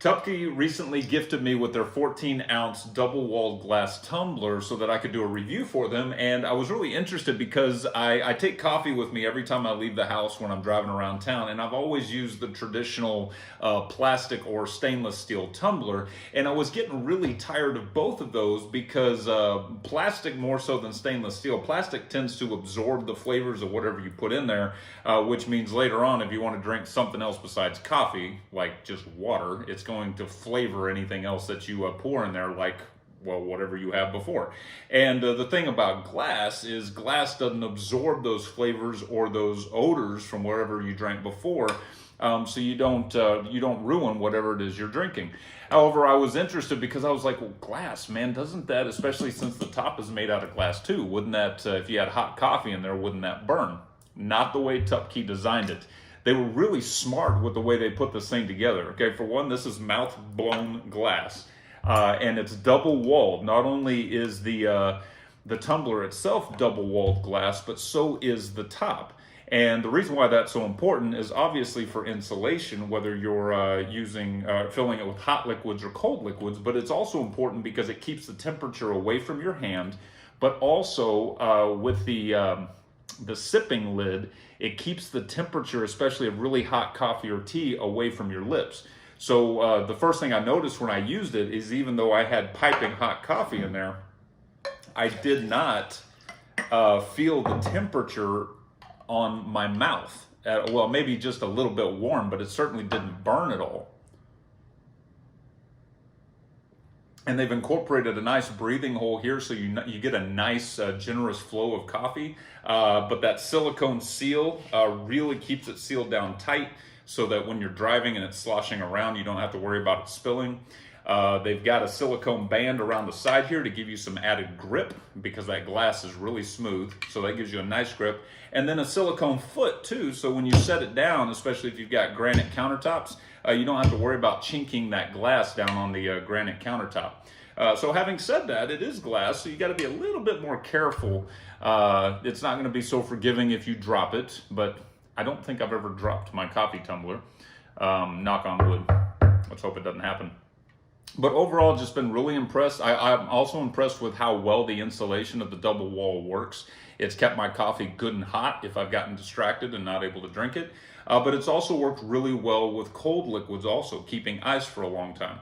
TUPKEE recently gifted me with their 14-ounce double-walled glass tumbler so that I could do a review for them, and I was really interested because I take coffee with me every time I leave the house when I'm driving around town, and I've always used the traditional plastic or stainless steel tumbler, and I was getting really tired of both of those because plastic, more so than stainless steel, plastic tends to absorb the flavors of whatever you put in there, which means later on if you want to drink something else besides coffee, like just water, it's going to flavor anything else that you pour in there, like, well, whatever you have before. And the thing about glass is glass doesn't absorb those flavors or those odors from wherever you drank before, so you don't ruin whatever it is you're drinking. However, I was interested because I was like, well, glass, man, doesn't that, especially since the top is made out of glass too, wouldn't that, if you had hot coffee in there, wouldn't that burn? Not the way TUPKEE designed it. They were really smart with the way they put this thing together. Okay, for one, this is mouth-blown glass, and it's double-walled. Not only is the tumbler itself double-walled glass, but so is the top. And the reason why that's so important is obviously for insulation, whether you're filling it with hot liquids or cold liquids, but it's also important because it keeps the temperature away from your hand, but also with the sipping lid, it keeps the temperature, especially of really hot coffee or tea, away from your lips. So the first thing I noticed when I used it is even though I had piping hot coffee in there, I did not feel the temperature on my mouth. Well, maybe just a little bit warm, but it certainly didn't burn at all. And they've incorporated a nice breathing hole here so you get a nice generous flow of coffee. But that silicone seal really keeps it sealed down tight so that when you're driving and it's sloshing around, you don't have to worry about it spilling. They've got a silicone band around the side here to give you some added grip because that glass is really smooth, so that gives you a nice grip. And then a silicone foot too, so when you set it down, especially if you've got granite countertops, you don't have to worry about chinking that glass down on the granite countertop. So having said that, it is glass, so you got to be a little bit more careful. It's not going to be so forgiving if you drop it, but I don't think I've ever dropped my coffee tumbler. Knock on wood. Let's hope it doesn't happen. But overall, just been really impressed. I'm also impressed with how well the insulation of the double wall works. It's kept my coffee good and hot if I've gotten distracted and not able to drink it. But it's also worked really well with cold liquids also, keeping ice for a long time.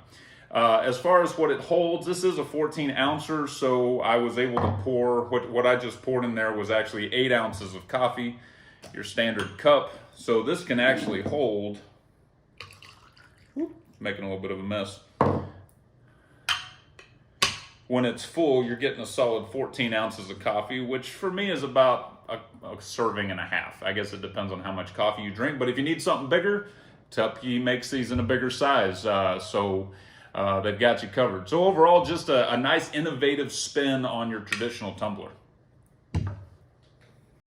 As far as what it holds, this is a 14-ouncer, so I was able to pour, what I just poured in there was actually 8 ounces of coffee, your standard cup. So this can actually hold, making a little bit of a mess. When it's full, you're getting a solid 14 ounces of coffee, which for me is about a serving and a half. I guess it depends on how much coffee you drink, but if you need something bigger, TUPKEE makes these in a bigger size, so they've got you covered. So overall, just a nice innovative spin on your traditional tumbler.